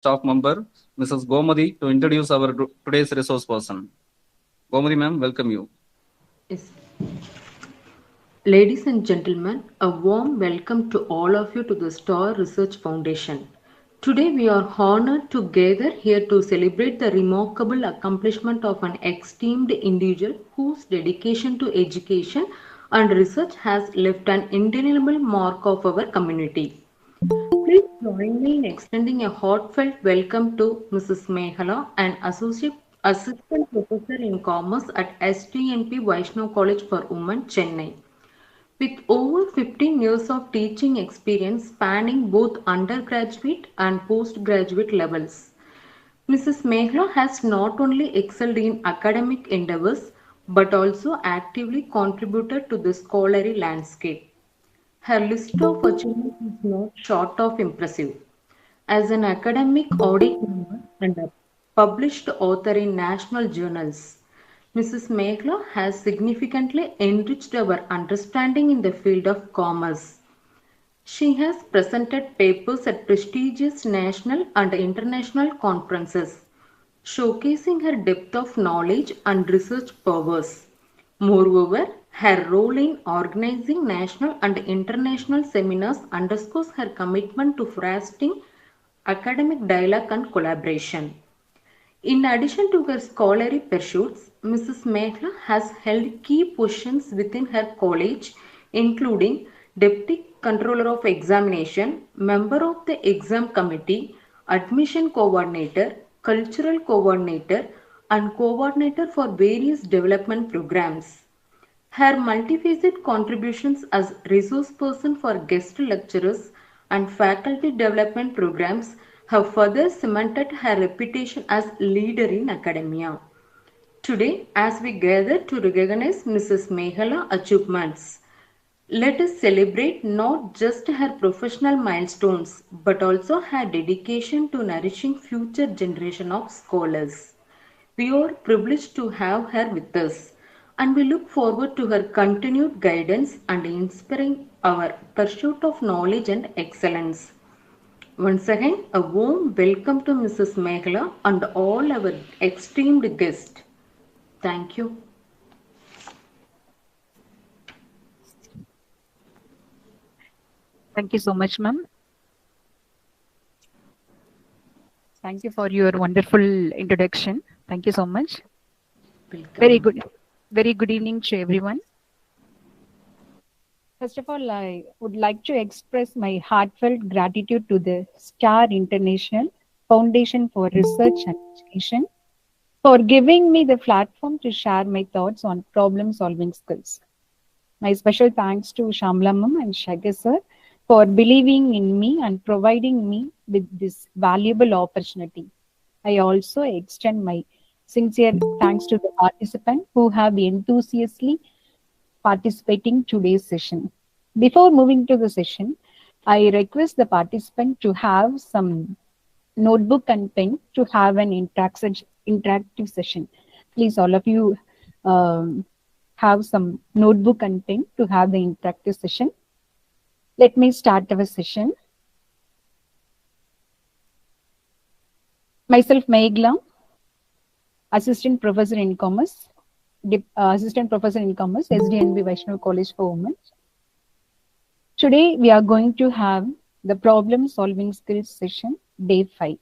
staff member, Mrs. Gomadi, to introduce our today's resource person. Gomadi ma'am, welcome you. Yes. Ladies and gentlemen, a warm welcome to all of you to the Star Research Foundation. Today we are honored to gather here to celebrate the remarkable accomplishment of an esteemed individual whose dedication to education and research has left an indelible mark of our community. Please join me in extending a heartfelt welcome to Mrs. Meghala, an assistant professor in commerce at STNP Vaishnav College for Women, Chennai. With over 15 years of teaching experience spanning both undergraduate and postgraduate levels, Mrs. Mehla has not only excelled in academic endeavors but also actively contributed to the scholarly landscape. Her list of achievements is not short of impressive. As an academic audit member and a published author in national journals, Mrs. Meghla has significantly enriched our understanding in the field of commerce. She has presented papers at prestigious national and international conferences, showcasing her depth of knowledge and research powers. Moreover, her role in organizing national and international seminars underscores her commitment to fostering academic dialogue and collaboration. In addition to her scholarly pursuits, Mrs. Mehla has held key positions within her college, including Deputy Controller of Examination, Member of the Exam Committee, Admission Coordinator, Cultural Coordinator, and Coordinator for various development programs. Her multifaceted contributions as resource person for guest lecturers and faculty development programs have further cemented her reputation as leader in academia. Today, as we gather to recognize Mrs. Mehala achievements, let us celebrate not just her professional milestones but also her dedication to nourishing future generation of scholars. We are privileged to have her with us and we look forward to her continued guidance and inspiring our pursuit of knowledge and excellence. Once again, a warm welcome to Mrs. Meghala and all our esteemed guests. Thank you. Thank you so much, ma'am. Thank you for your wonderful introduction. Thank you so much. Very Welcome. good. Very good evening to everyone. First of all, I would like to express my heartfelt gratitude to the STAR International Foundation for Research and Education for giving me the platform to share my thoughts on problem solving skills. My special thanks to Shamla ma'am and Shagir sir for believing in me and providing me with this valuable opportunity. I also extend my sincere thanks to the participants who have enthusiastically participating today's session. Before moving to the session, I request the participant to have some notebook and pen to have an interactive session. Please, all of you have some notebook and pen to have the interactive session. Let me start our session. Myself, Megla, Assistant Professor in Commerce, SDNB Vaishnav College for Women. Today, we are going to have the problem solving skills session, day 5.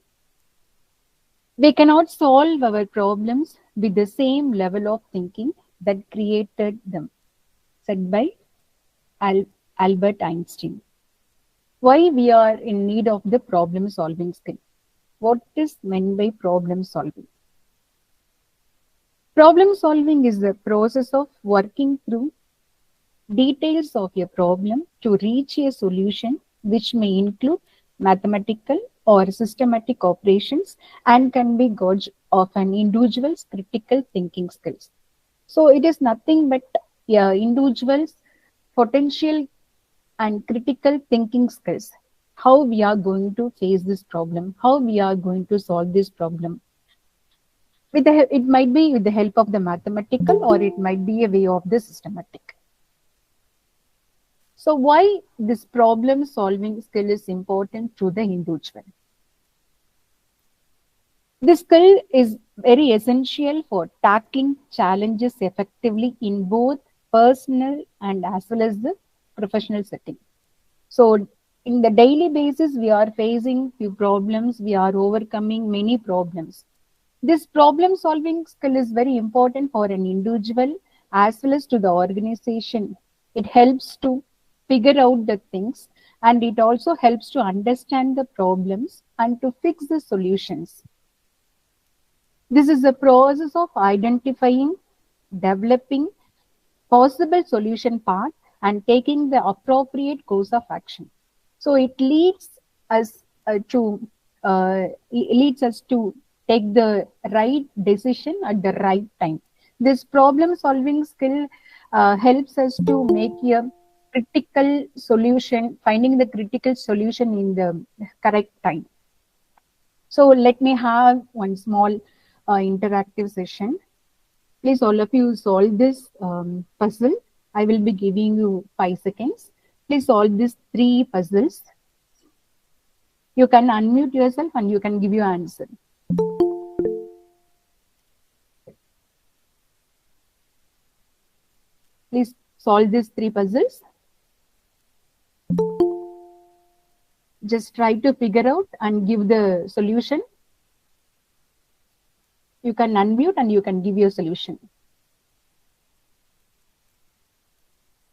We cannot solve our problems with the same level of thinking that created them, said by Albert Einstein. Why we are in need of the problem solving skill? What is meant by problem solving? Problem solving is the process of working through details of a problem to reach a solution, which may include mathematical or systematic operations and can be gauge of an individual's critical thinking skills. So it is nothing but individual's potential and critical thinking skills. How we are going to face this problem, how we are going to solve this problem. It might be with the help of the mathematical or it might be a way of the systematic. So why this problem solving skill is important to the individual? This skill is very essential for tackling challenges effectively in both personal and as well as the professional setting. So in the daily basis, we are facing few problems. We are overcoming many problems. This problem solving skill is very important for an individual as well as to the organization. It helps to figure out the things, and it also helps to understand the problems and to fix the solutions. This is a process of identifying, developing possible solution path and taking the appropriate course of action. So it us to leads us to take the right decision at the right time. This problem solving skill helps us to make a critical solution, finding the critical solution in the correct time. So let me have one small interactive session. Please all of you solve this puzzle. I will be giving you 5 seconds. Please solve these 3 puzzles. You can unmute yourself and you can give your answer. Please solve these 3 puzzles. Just try to figure out and give the solution. You can unmute and you can give your solution.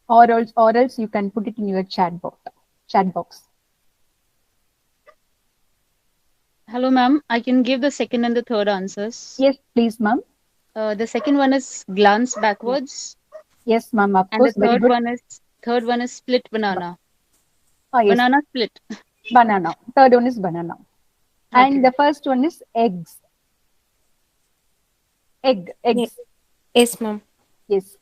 Or else you can put it in your chat box. Hello, ma'am. I can give the second and the third answers. Yes, please, ma'am. The second one is glance backwards. Yes, ma'am. Of And course. the third one is split banana. Oh, yes. Banana split. Banana. Third one is banana. Okay. And the first one is eggs. Eggs. Yes, ma'am. Yes.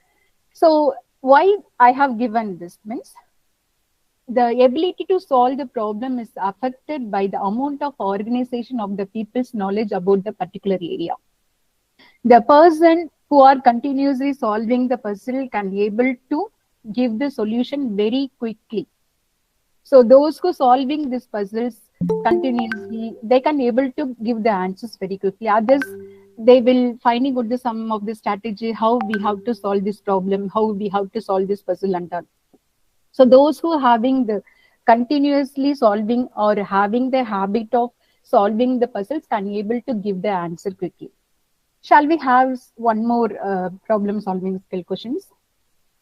So why I have given this means the ability to solve the problem is affected by the amount of organization of the people's knowledge about the particular area. The person who are continuously solving the puzzle can be able to give the solution very quickly. So those who solving these puzzles continuously, they can able to give the answers very quickly. Others, they will finding out the some of the strategy, how we have to solve this problem, how we have to solve this puzzle and all. So those who are having the continuously solving or having the habit of solving the puzzles can be able to give the answer quickly. Shall we have one more problem solving skill questions?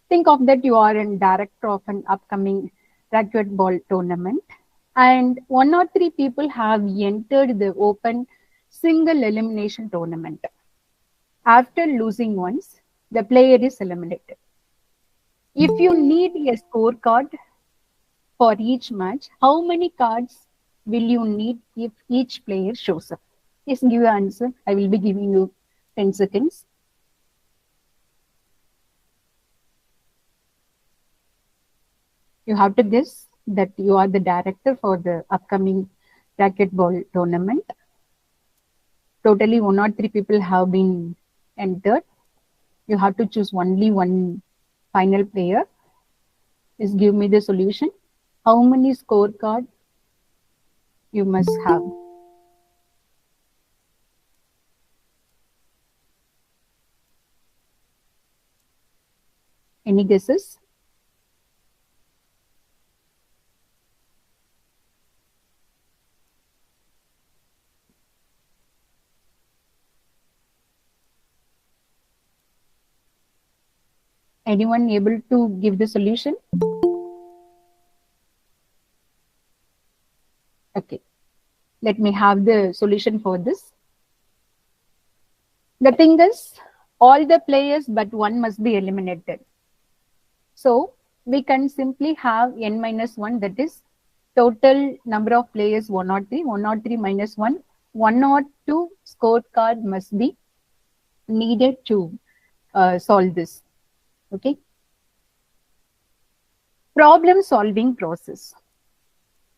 Think of that you are a director of an upcoming racquetball tournament and 1 or 3 people have entered the open single elimination tournament. After losing once, the player is eliminated. If you need a scorecard for each match, how many cards will you need if each player shows up? Please give your answer. I will be giving you 10 seconds. You have to guess that you are the director for the upcoming racquetball tournament. Totally 1 or 3 people have been entered. You have to choose only one final player. Please give me the solution. How many scorecard you must have? Any guesses? Anyone able to give the solution? Okay, let me have the solution for this. The thing is, all the players but one must be eliminated. So we can simply have n minus 1, that is total number of players 103, 103 minus 1, 102 scorecard must be needed to solve this. Okay. Problem solving process.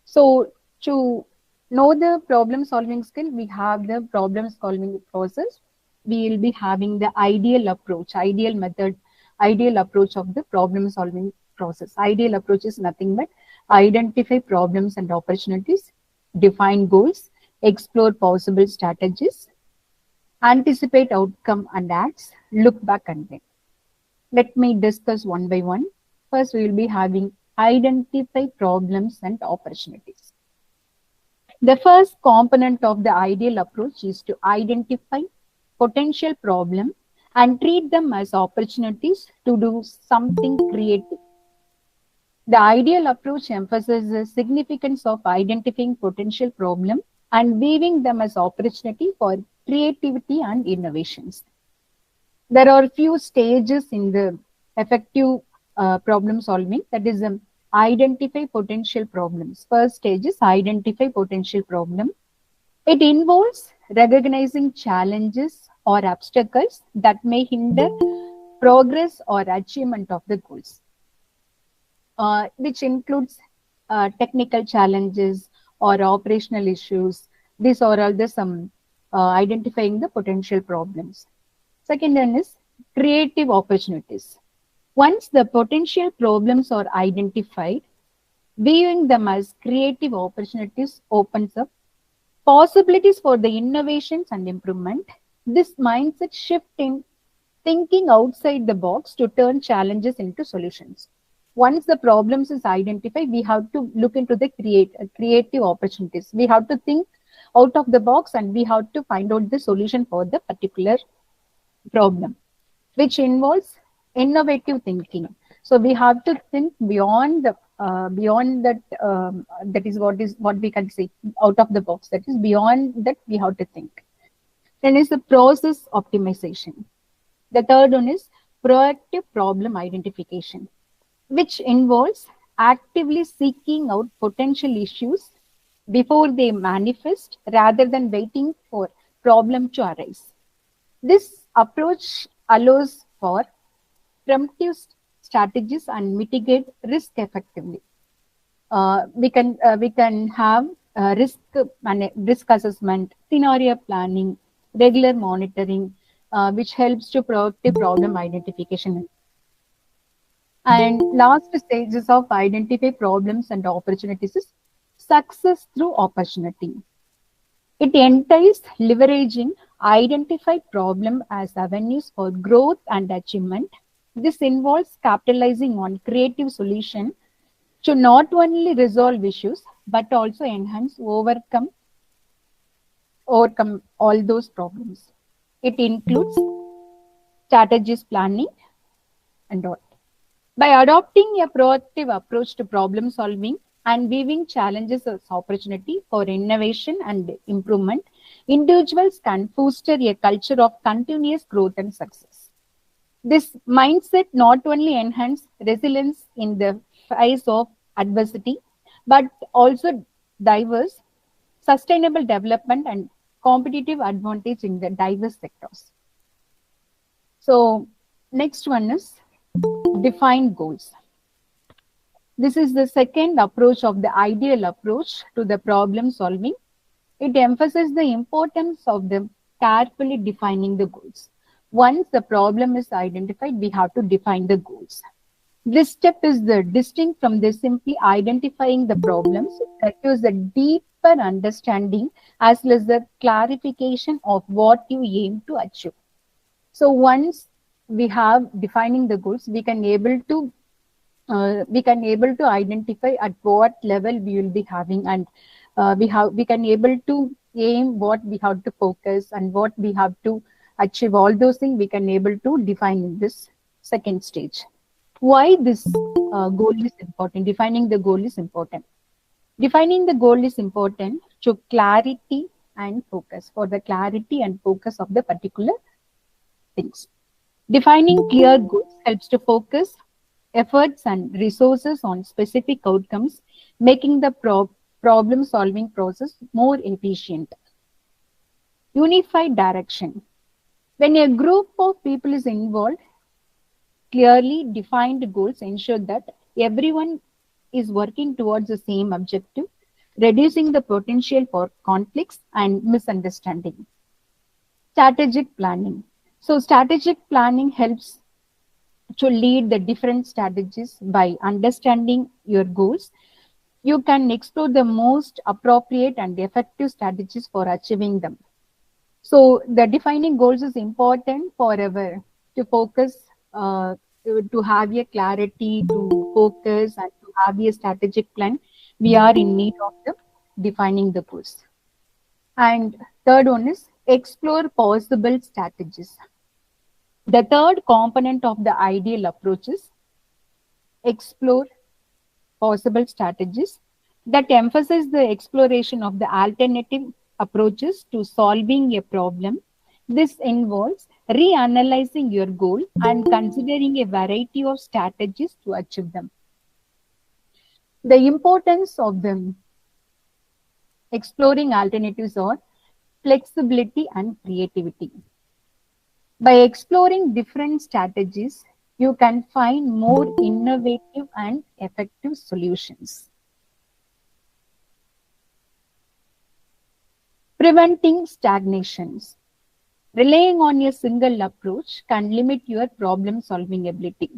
So to know the problem solving skill, we have the problem solving process. We will be having the ideal approach, ideal method, ideal approach of the problem solving process. Ideal approach is nothing but identify problems and opportunities, define goals, explore possible strategies, anticipate outcome and acts, look back and then. Let me discuss one by one. First, we will be having identify problems and opportunities. The first component of the ideal approach is to identify potential problem and treat them as opportunities to do something creative. The ideal approach emphasizes the significance of identifying potential problem and viewing them as opportunity for creativity and innovations. There are few stages in the effective problem solving, that is identify potential problems. First stage is identify potential problem. It involves recognizing challenges or obstacles that may hinder progress or achievement of the goals, which includes technical challenges or operational issues. These are all the some identifying the potential problems. Second one is creative opportunities. Once the potential problems are identified, viewing them as creative opportunities opens up possibilities for the innovations and improvement. This mindset shift in thinking outside the box to turn challenges into solutions. Once the problems is identified, we have to look into the creative opportunities. We have to think out of the box and we have to find out the solution for the particular problem, which involves innovative thinking. So we have to think beyond the beyond that. That is what we can say out of the box. That is beyond that we have to think. Then is the process optimization. The third one is proactive problem identification, which involves actively seeking out potential issues before they manifest rather than waiting for problem to arise. This approach allows for preemptive strategies and mitigate risk effectively. We can have risk assessment, scenario planning, regular monitoring, which helps to proactive problem identification. And last stages of identify problems and opportunities is success through opportunity. It entails leveraging identified problem as avenues for growth and achievement. This involves capitalizing on creative solution to not only resolve issues, but also enhance, overcome all those problems. It includes strategies planning and all. By adopting a proactive approach to problem solving and viewing challenges as opportunity for innovation and improvement, individuals can foster a culture of continuous growth and success. This mindset not only enhances resilience in the face of adversity, but also diverse, sustainable development and competitive advantage in the diverse sectors. So next one is define goals. This is the second approach of the ideal approach to the problem solving. It emphasizes the importance of the carefully defining the goals. Once the problem is identified, we have to define the goals. This step is distinct from the simply identifying the problems. It requires a deeper understanding as well as the clarification of what you aim to achieve. So once we have defining the goals, we can able to identify at what level we will be having, and we can able to aim what we have to focus and what we have to achieve. All those things we can able to define in this second stage. Why this goal is important? Defining the goal is important. Defining the goal is important to clarity and focus, for the clarity and focus of the particular things. Defining clear goals helps to focus efforts and resources on specific outcomes, making the problem solving process more efficient. Unified direction. When a group of people is involved, clearly defined goals ensure that everyone is working towards the same objective, reducing the potential for conflicts and misunderstanding. Strategic planning. So strategic planning helps to lead the different strategies. By understanding your goals, you can explore the most appropriate and effective strategies for achieving them. So the defining goals is important forever to focus, to have a clarity, to focus and to have a strategic plan. We are in need of the defining the goals. And third one is explore possible strategies. The third component of the ideal approach is explore possible strategies that emphasize the exploration of the alternative approaches to solving a problem. This involves reanalyzing your goal and considering a variety of strategies to achieve them. The importance of them exploring alternatives are flexibility and creativity. By exploring different strategies, you can find more innovative and effective solutions. Preventing stagnations. Relying on a single approach can limit your problem-solving ability.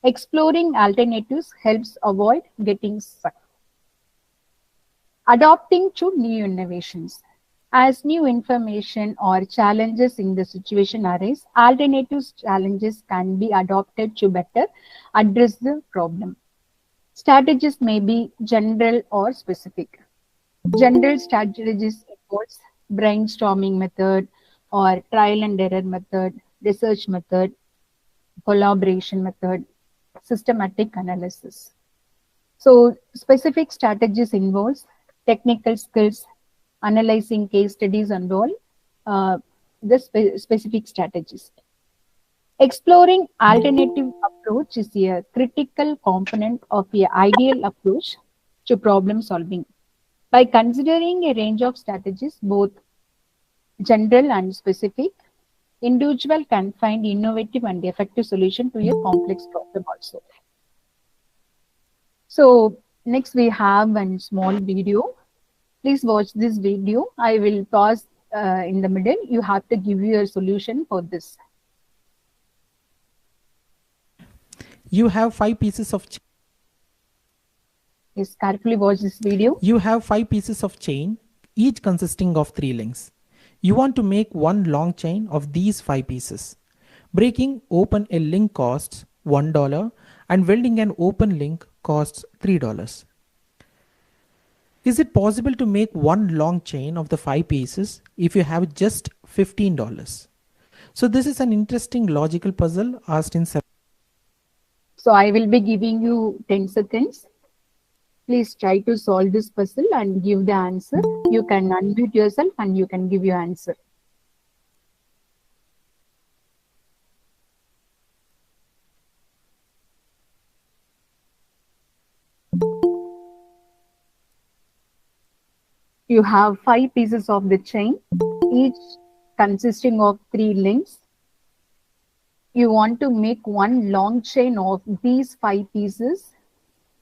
Exploring alternatives helps avoid getting stuck. Adapting to new innovations. As new information or challenges in the situation arise, alternative challenges can be adopted to better address the problem. Strategies may be general or specific. General strategies involves brainstorming method or trial and error method, research method, collaboration method, systematic analysis. So specific strategies involves technical skills, analyzing case studies and all, specific strategies. Exploring alternative approach is a critical component of the ideal approach to problem solving. By considering a range of strategies, both general and specific, individual can find innovative and effective solution to a complex problem also. So next we have a small video. Please watch this video. I will pause in the middle. You have to give your solution for this. You have 5 pieces of chain. Yes, carefully watch this video. You have 5 pieces of chain, each consisting of 3 links. You want to make one long chain of these 5 pieces. Breaking open a link costs $1 and welding an open link costs $3. Is it possible to make one long chain of the 5 pieces if you have just $15? So this is an interesting logical puzzle asked in 7. So I will be giving you 10 seconds. Please try to solve this puzzle and give the answer. You can unmute yourself and you can give your answer. You have 5 pieces of the chain, each consisting of 3 links. You want to make one long chain of these 5 pieces.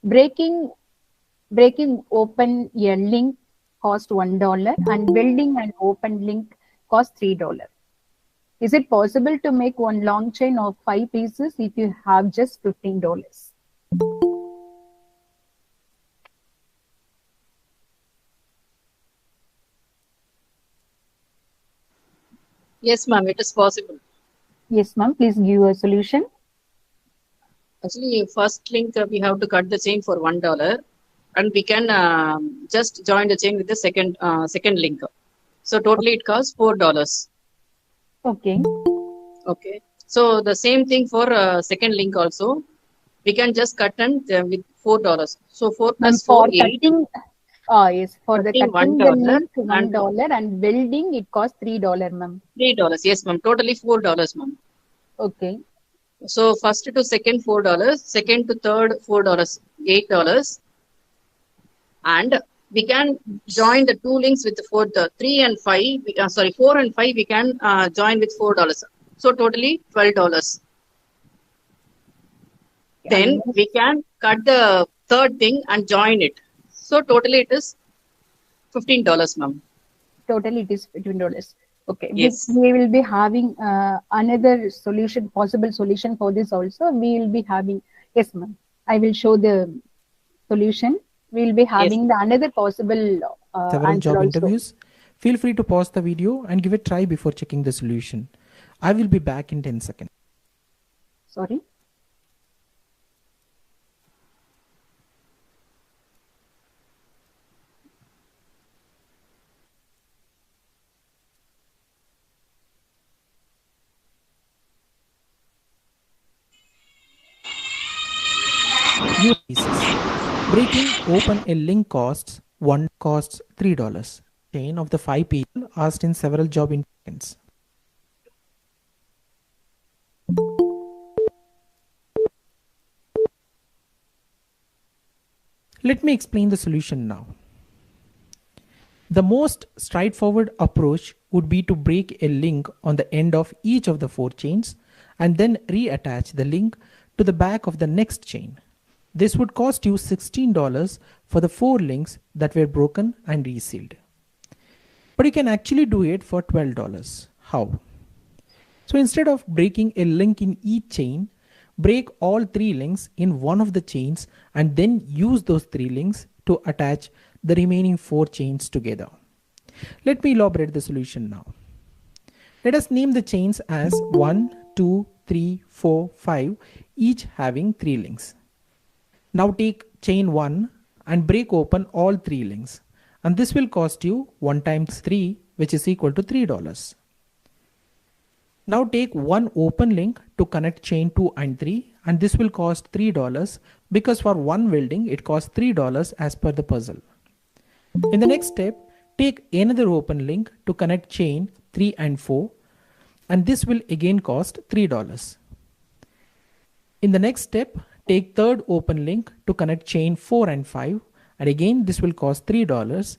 Breaking open a link cost $1 and building an open link cost $3. Is it possible to make one long chain of 5 pieces if you have just $15? Yes, ma'am, it is possible. Yes, ma'am. Please give your solution. Actually, first link we have to cut the chain for $1, and we can just join the chain with the second link. So totally it costs $4. Okay. Okay. So the same thing for second link also. We can just cut and with $4. So 4 plus 4 8. Cutting, yes, for the cutting the link $1 and building it costs $3, ma'am. $3. Yes, ma'am. Totally $4, ma'am. Okay. So first to second $4, second to third $4, $8. And we can join the 2 links with the 3 and 5. 4 and 5 we can join with $4. So totally $12. Then we can cut the third thing and join it. So totally it is $15, ma'am. Totally it is $15. Okay. Yes. We will be having another solution, possible solution for this also. We will be having, yes, ma'am. I will show the solution. We will be having the another possible several job also. interviews. Feel free to pause the video and give it a try before checking the solution. I will be back in 10 seconds. Sorry. Use pieces. Breaking open a link costs $3. Chain of the 5 people asked in several job seconds. Let me explain the solution now. The most straightforward approach would be to break a link on the end of each of the 4 chains and then reattach the link to the back of the next chain. This would cost you $16 for the 4 links that were broken and resealed. But you can actually do it for $12. How? So instead of breaking a link in each chain, break all 3 links in one of the chains and then use those 3 links to attach the remaining 4 chains together. Let me elaborate the solution now. Let us name the chains as 1, 2, 3, 4, 5, each having 3 links. Now take chain 1 and break open all 3 links, and this will cost you 1 times 3, which is equal to $3. Now take one open link to connect chain 2 and 3, and this will cost $3 because for one welding it costs $3 as per the puzzle. In the next step, take another open link to connect chain 3 and 4, and this will again cost $3. In the next step, take third open link to connect chain 4 and 5, and again this will cost $3.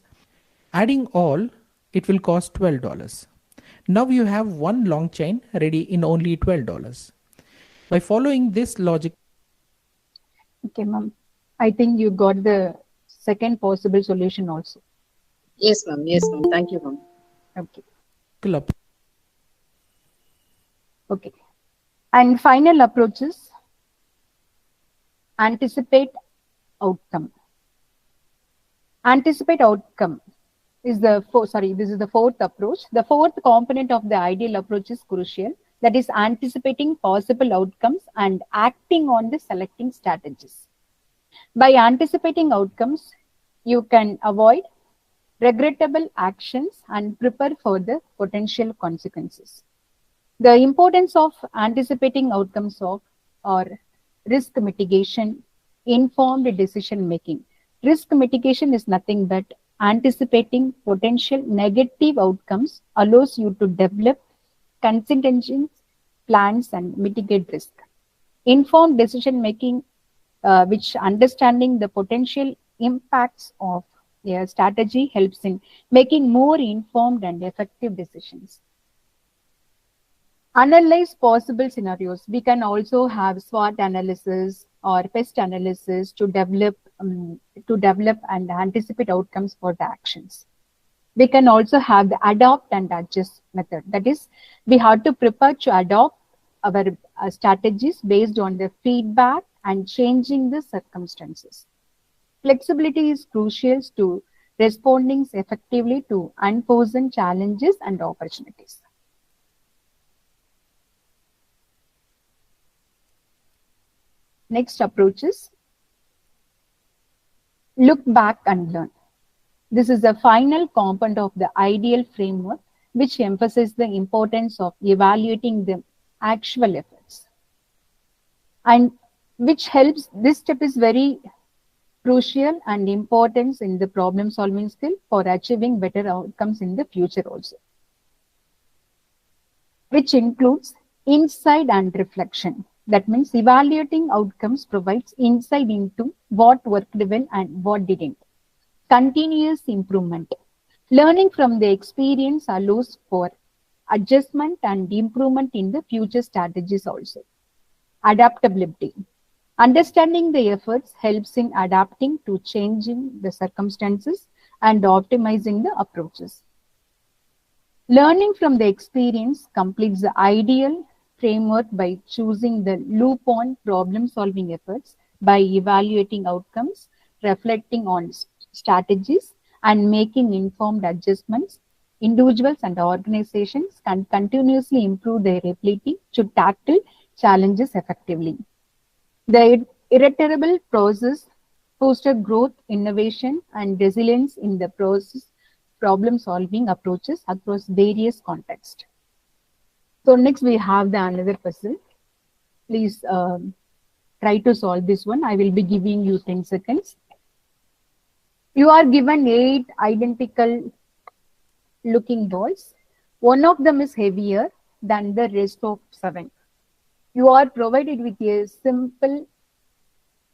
Adding all, it will cost $12. Now you have one long chain ready in only $12. By following this logic. Okay, ma'am. I think you got the second possible solution also. Yes, ma'am. Yes, ma'am. Thank you, ma'am. Okay. Okay. And final approaches. Anticipate outcome. Anticipate outcome is the this is the fourth approach. The fourth component of the ideal approach is crucial. That is anticipating possible outcomes and acting on the selecting strategies. By anticipating outcomes, you can avoid regrettable actions and prepare for the potential consequences. The importance of anticipating outcomes or risk mitigation, informed decision making. Risk mitigation is nothing but anticipating potential negative outcomes allows you to develop contingency plans and mitigate risk. Informed decision making, which understanding the potential impacts of a strategy helps in making more informed and effective decisions. Analyze possible scenarios. We can also have SWOT analysis or PEST analysis to develop and anticipate outcomes for the actions. We can also have the adopt and adjust method. That is, we have to prepare to adopt our strategies based on the feedback and changing the circumstances. Flexibility is crucial to responding effectively to unforeseen challenges and opportunities. Next approach is look back and learn. This is the final component of the ideal framework, which emphasizes the importance of evaluating the actual efforts. And which helps, this step is very crucial and important in the problem solving skill for achieving better outcomes in the future also. Which includes insight and reflection. That means evaluating outcomes provides insight into what worked well and what didn't. Continuous improvement. Learning from the experience allows for adjustment and improvement in the future strategies also. Adaptability. Understanding the efforts helps in adapting to changing the circumstances and optimizing the approaches. Learning from the experience completes the ideal framework by choosing the loop on problem solving efforts, by evaluating outcomes, reflecting on strategies, and making informed adjustments individuals and organizations can continuously improve their ability to tackle challenges effectively. The iterable process foster growth, innovation, and resilience in the process problem-solving approaches across various contexts. So next we have the another puzzle. Please try to solve this one. I will be giving you 10 seconds. You are given 8 identical looking balls. One of them is heavier than the rest of 7. You are provided with a simple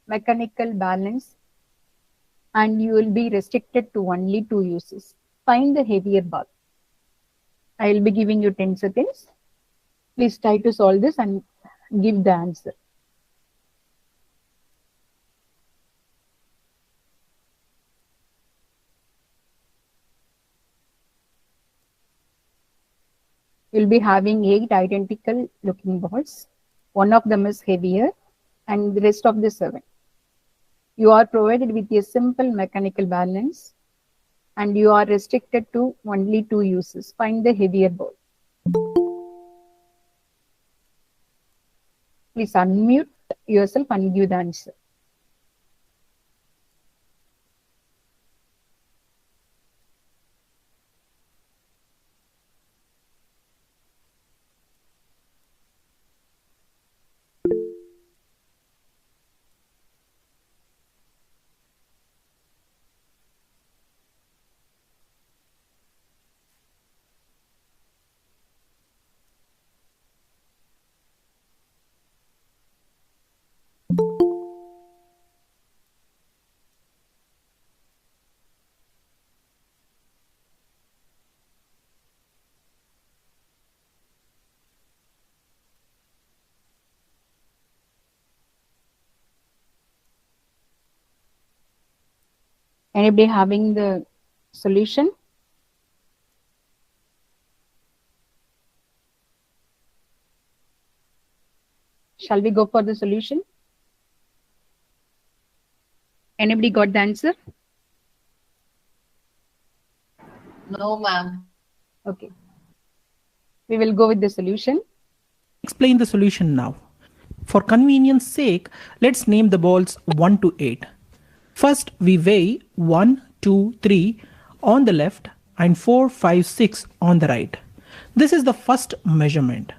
mechanical balance and you will be restricted to only 2 uses. Find the heavier ball. I will be giving you 10 seconds. Please try to solve this and give the answer. You'll be having 8 identical looking balls. One of them is heavier and the rest of the 7. You are provided with a simple mechanical balance and you are restricted to only 2 uses. Find the heavier ball. Please unmute yourself and give the answer. Anybody having the solution? Shall we go for the solution? Anybody got the answer? No, ma'am. Okay. We will go with the solution. Explain the solution now. For convenience sake, let's name the balls 1 to 8. First, we weigh 1, 2, 3 on the left and 4, 5, 6 on the right. This is the first measurement.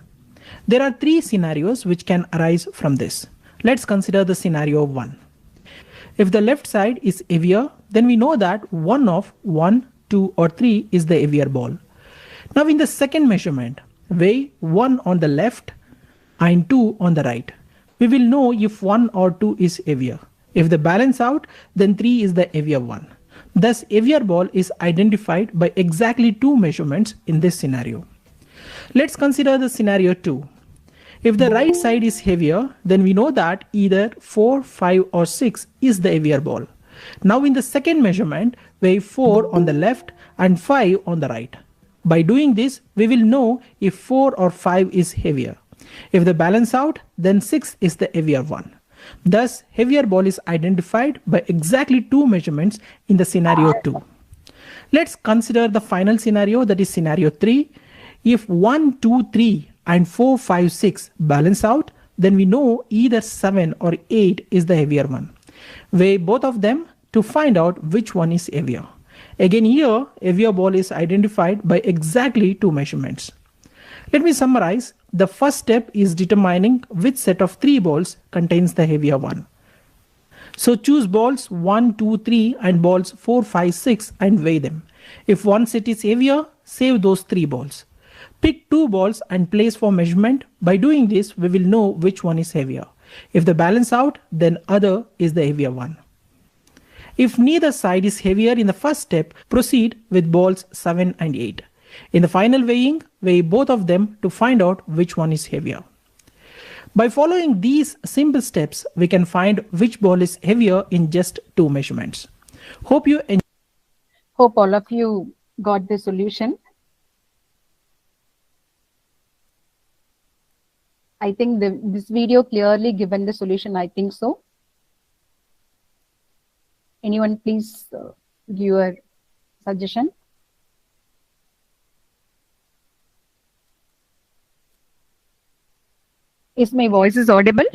There are 3 scenarios which can arise from this. Let's consider the scenario 1. If the left side is heavier, then we know that one of 1, 2 or 3 is the heavier ball. Now in the second measurement, weigh 1 on the left and 2 on the right. We will know if 1 or 2 is heavier. If they balance out, then 3 is the heavier one. Thus, heavier ball is identified by exactly 2 measurements in this scenario. Let's consider the scenario 2. If the right side is heavier, then we know that either 4, 5 or 6 is the heavier ball. Now in the second measurement, weigh 4 on the left and 5 on the right. By doing this, we will know if 4 or 5 is heavier. If they balance out, then 6 is the heavier one. Thus, heavier ball is identified by exactly 2 measurements in the scenario 2. Let's consider the final scenario, that is scenario 3. If 1, 2, 3 and 4, 5, 6 balance out, then we know either 7 or 8 is the heavier one. Weigh both of them to find out which one is heavier. Again here, heavier ball is identified by exactly 2 measurements. Let me summarize. The first step is determining which set of 3 balls contains the heavier one. So choose balls 1, 2, 3 and balls 4, 5, 6 and weigh them. If one set is heavier, save those 3 balls. Pick 2 balls and place for measurement. By doing this, we will know which one is heavier. If they balance out, then other is the heavier one. If neither side is heavier in the first step, proceed with balls 7 and 8. In the final weighing, weigh both of them to find out which one is heavier. By following these simple steps, we can find which ball is heavier in just 2 measurements. Hope all of you got the solution. I think this video clearly given the solution. I think so. Anyone please give your suggestion? Is my voice is audible?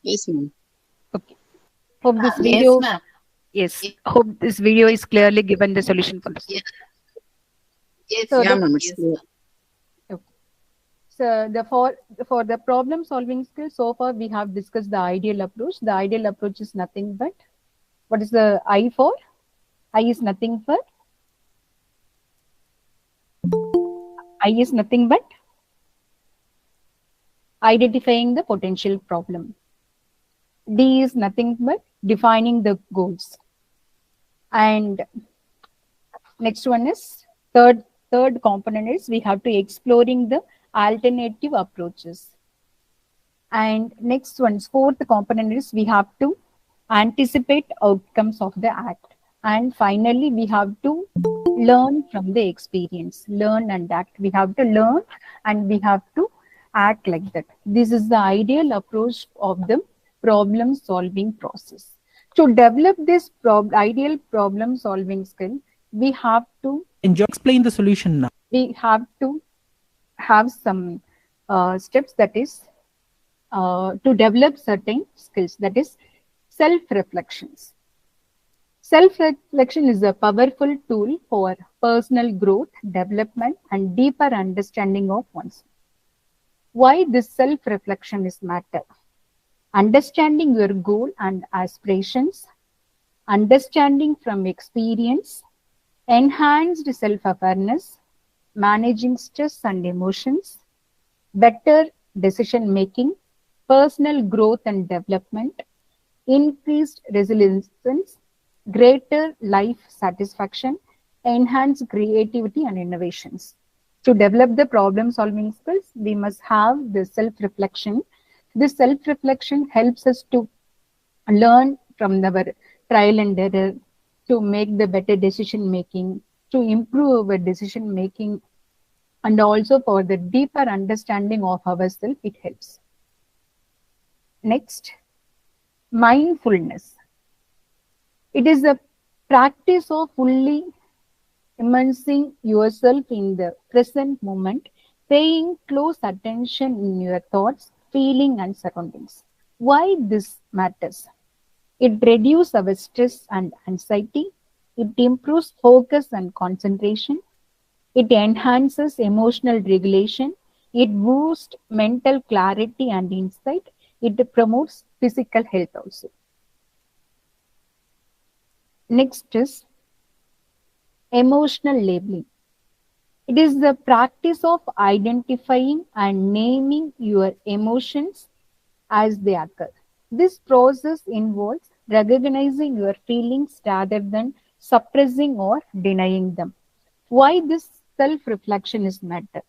Yes, ma'am. Okay. Hope this Yes, video, ma'am. yes, hope this video is clearly given the solution for this. Yes, So yeah, the, ma'am. It's clear. okay. So for the problem solving skill, so far we have discussed the ideal approach. The ideal approach is nothing but, what is the I for? I is nothing but identifying the potential problem. D is nothing but defining the goals. And next one is third component is we have to exploring the alternative approaches. And next one's fourth component is we have to anticipate outcomes of the act. And finally, we have to learn from the experience, learn and act. We have to learn and we have to act like that. This is the ideal approach of the problem solving process. To develop this ideal problem solving skill, we have to Explain the solution now. we have to have some steps, that is to develop certain skills, that is self-reflections. Self-reflection is a powerful tool for personal growth, development, and deeper understanding of oneself. Why this self-reflection is matter? Understanding your goal and aspirations, understanding from experience, enhanced self-awareness, managing stress and emotions, better decision making, personal growth and development, increased resilience, greater life satisfaction, enhanced creativity and innovations. To develop the problem solving skills, we must have the self reflection. This self reflection helps us to learn from our trial and error, to make the better decision making, to improve our decision making, and also for the deeper understanding of ourselves, it helps. Next, mindfulness. It is the practice of fully immersing yourself in the present moment, paying close attention in your thoughts, feeling, and surroundings. Why this matters? It reduces our stress and anxiety. It improves focus and concentration. It enhances emotional regulation. It boosts mental clarity and insight. It promotes physical health also. Next is emotional labeling. It is the practice of identifying and naming your emotions as they occur. This process involves recognizing your feelings rather than suppressing or denying them. Why this self-reflection is matter?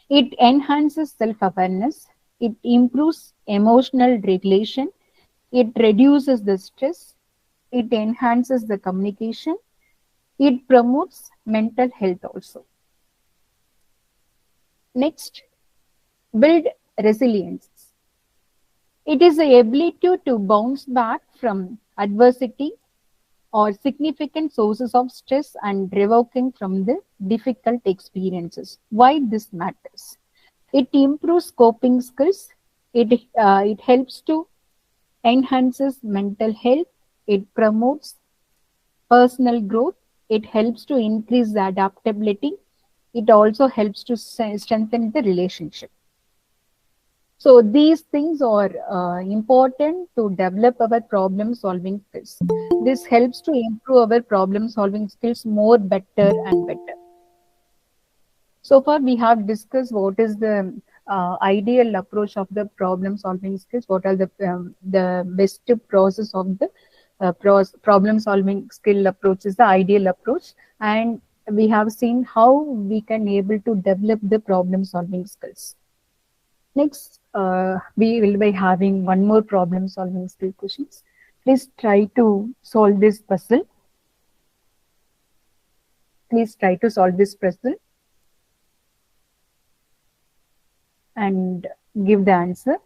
It enhances self-awareness. It improves emotional regulation. It reduces the stress. It enhances the communication. It promotes mental health also. Next, build resilience. It is the ability to bounce back from adversity or significant sources of stress and revoking from the difficult experiences. Why this matters? It improves coping skills. It helps to enhances mental health. It promotes personal growth. It helps to increase the adaptability. It also helps to strengthen the relationship. So these things are important to develop our problem solving skills. This helps to improve our problem solving skills more better and better. So far we have discussed what is the ideal approach of the problem solving skills, what are the best process of the problem solving skill approach is the ideal approach, and we have seen how we can able to develop the problem solving skills. Next, we will be having one more problem solving skill questions. Please try to solve this puzzle. Please try to solve this puzzle and give the answer.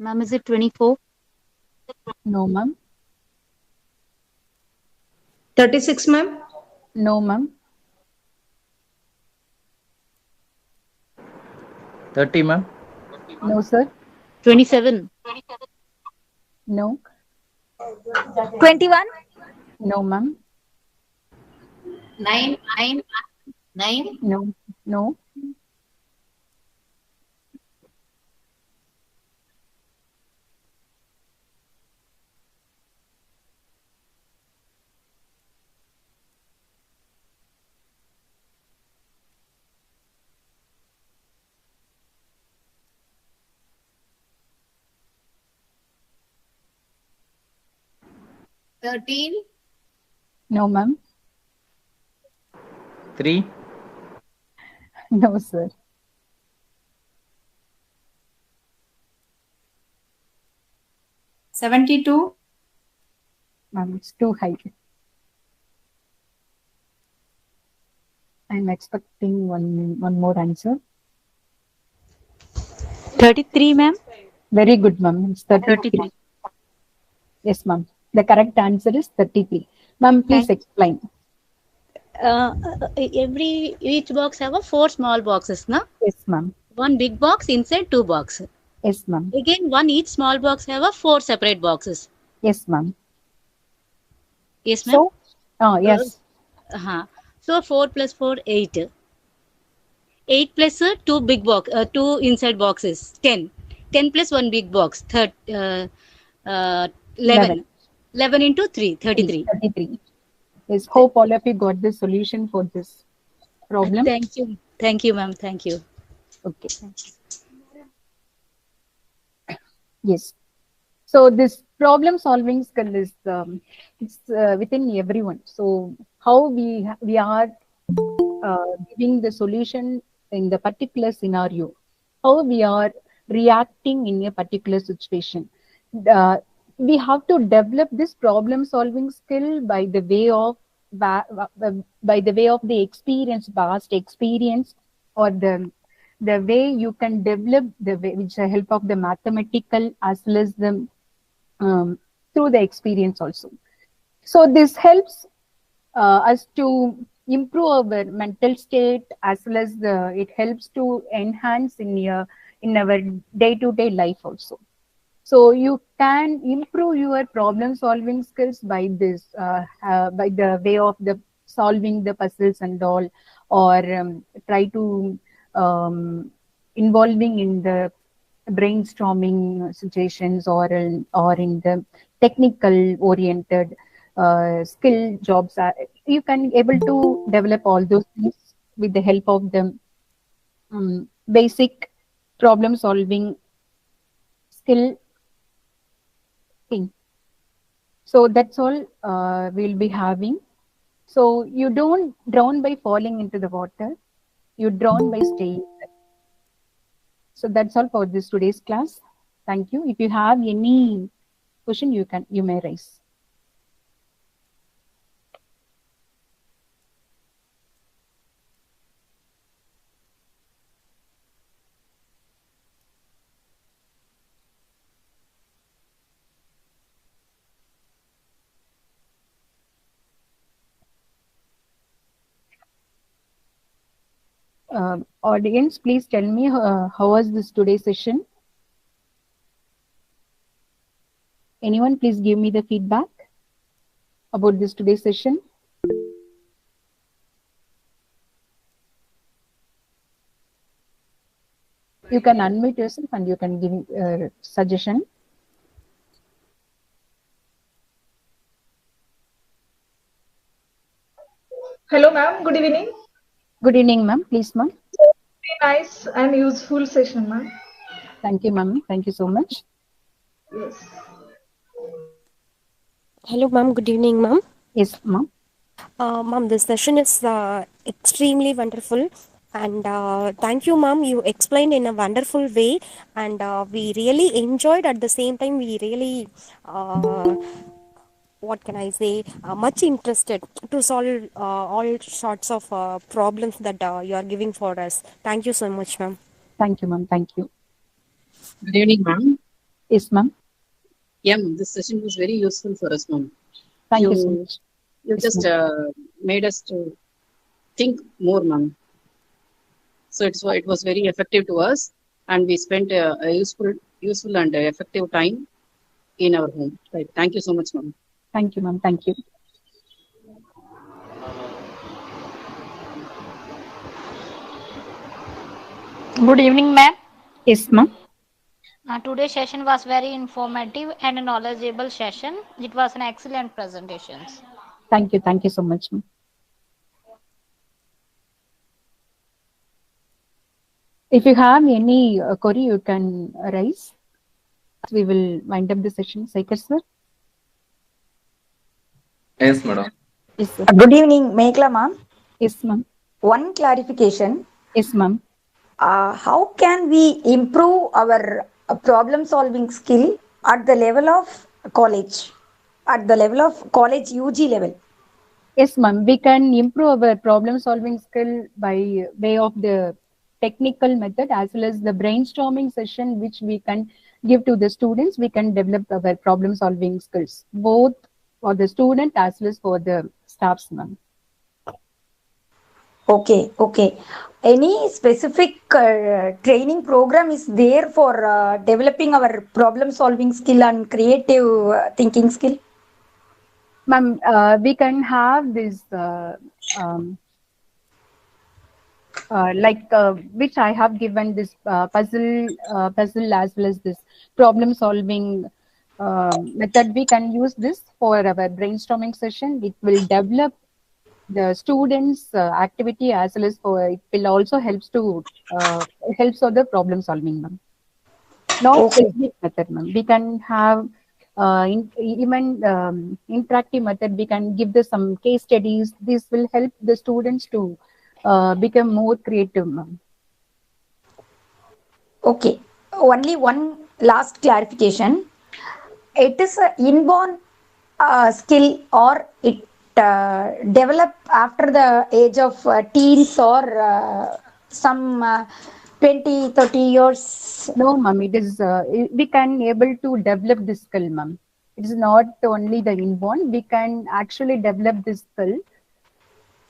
Ma'am, is it 24? No, ma'am. 36, ma'am. No, ma'am. 30, ma'am. No, sir. 27. No. 21. No, ma'am. 9. No. No. 13. No, ma'am. 3. No, sir. 72. Ma'am, it's too high. I'm expecting one more answer. 33, ma'am. Very good, ma'am. It's 33. 33. Yes, ma'am. The correct answer is 33. Ma'am, please explain. Each box have a 4 small boxes, na? Yes, ma'am. One big box inside 2 boxes. Yes, ma'am. Again, each small box have a 4 separate boxes. Yes, ma'am. Yes, ma'am. So, yes. So 4 plus 4, 8. 8 plus 2 big box, 2 inside boxes, 10. 10 plus 1 big box, 11. 11 into 3, 33. 33. Yes, hope all of you got the solution for this problem. Thank you. Thank you, ma'am. Thank you. Okay. Yes. So this problem solving skill is it's within everyone. So how we are giving the solution in the particular scenario, how we are reacting in a particular situation. We have to develop this problem solving skill by the way of the experience, past experience, or the way you can develop with the help of the mathematical as well as the through the experience also. So this helps us to improve our mental state as well as it helps to enhance in our day-to-day life also. So you can improve your problem solving skills by this by the way of the solving the puzzles and all, or try to involving in the brainstorming situations, or in the technical oriented skill jobs. You can able to develop all those things with the help of the basic problem solving skill thing. So that's all we'll be having. So you don't drown by falling into the water, you drown by staying there. So that's all for this today's class. Thank you. If you have any question, you may raise. Audience, please tell me how was this today's session? Anyone, please give me the feedback about this today's session. You can unmute yourself and you can give a suggestion. Hello, ma'am. Good evening. Good evening, ma'am. Please, ma'am. Very nice and useful session, ma'am. Thank you, ma'am. Thank you so much. Yes. Hello, ma'am. Good evening, ma'am. Yes, ma'am. Ma'am, this session is extremely wonderful. And thank you, ma'am. You explained in a wonderful way. And we really enjoyed. At the same time, we really, what can I say, much interested to solve all sorts of problems that you are giving for us. Thank you so much, ma'am. Thank you, ma'am. Thank you. Good evening, ma'am. Yes, ma'am. Yeah, ma'am, this session was very useful for us, ma'am. Thank you so much. You Yes, just made us to think more, ma'am. So it was very effective to us, and we spent a useful and effective time in our home. Right. Thank you so much, ma'am. Thank you, ma'am. Thank you. Good evening, ma'am. Yes, ma'am. Today's session was very informative and a knowledgeable session. It was an excellent presentation. Thank you. Thank you so much, ma'am. If you have any query, you can raise. We will wind up the session. Sekhar, sir. Yes, madam. Yes, sir. Good evening, Meghla ma'am. Yes, ma'am. One clarification. Yes, ma'am. How can we improve our problem solving skill at the level of college, at the level of college UG level? Yes, ma'am. We can improve our problem solving skill by way of the technical method as well as the brainstorming session which we can give to the students. We can develop our problem solving skills both for the student as well as for the staffs, ma'am. Okay. Any specific training program is there for developing our problem solving skill and creative thinking skill? Ma'am, we can have this which I have given this puzzle as well as this problem solving method. We can use this for our brainstorming session. It will develop the students' activity as well as it will also helps for the problem solving, ma'am. Not specific method, ma'am. We can have even interactive method. We can give some case studies. This will help the students to become more creative, ma'am. Okay. Only one last clarification. It is an inborn skill or it develop after the age of teens or some 20, 30 years? No, ma'am. It is we can able to develop this skill, ma'am. It is not only the inborn. We can actually develop this skill.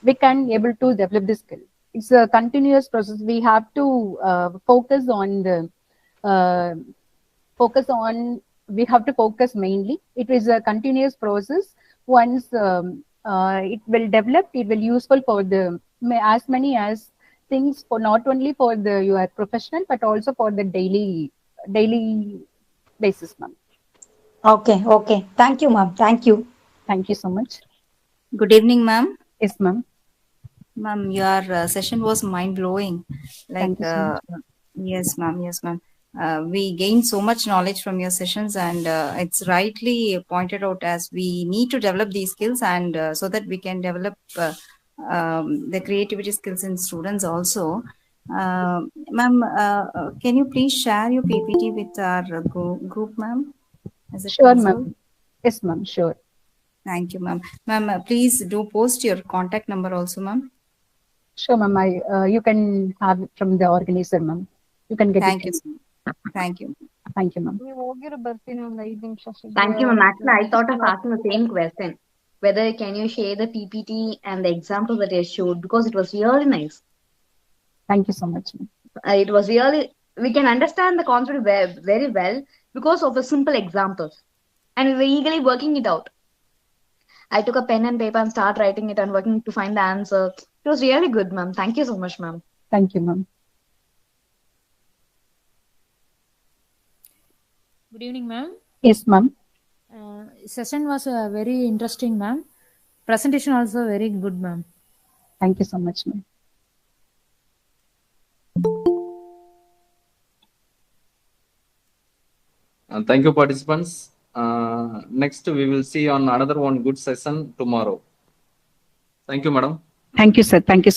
We can able to develop this skill. It's a continuous process. We have to focus on we have to focus mainly. It is a continuous process. Once it will develop, it will useful for the as many as things for not only for your professional but also for the daily basis, ma'am. Okay. Thank you, ma'am. Thank you so much. Good evening, ma'am. Yes, ma'am. Ma'am, your session was mind blowing. Thank you so much. Yes, ma'am. We gained so much knowledge from your sessions, and it's rightly pointed out as we need to develop these skills, and so that we can develop the creativity skills in students also. Ma'am, can you please share your PPT with our group, ma'am? Sure, ma'am. Yes, ma'am. Sure. Thank you, ma'am. Ma'am, please do post your contact number also, ma'am. Sure, ma'am. You can have it from the organizer, ma'am. You can get Thank it. Thank you. Thank you, ma'am. Thank you, ma'am. Actually, I thought of asking the same question. Whether can you share the PPT and the example that you showed, because it was really nice. Thank you so much, ma'am. It was really, we can understand the concept very well because of the simple examples. And we were eagerly working it out. I took a pen and paper and started writing it and working to find the answer. It was really good, ma'am. Thank you so much, ma'am. Thank you, ma'am. Good evening, ma'am. Yes, ma'am. Session was very interesting, ma'am. Presentation also very good, ma'am. Thank you so much, ma'am. Thank you, participants. Next, we will see on another one good session tomorrow. Thank you, madam. Thank you, sir. Thank you.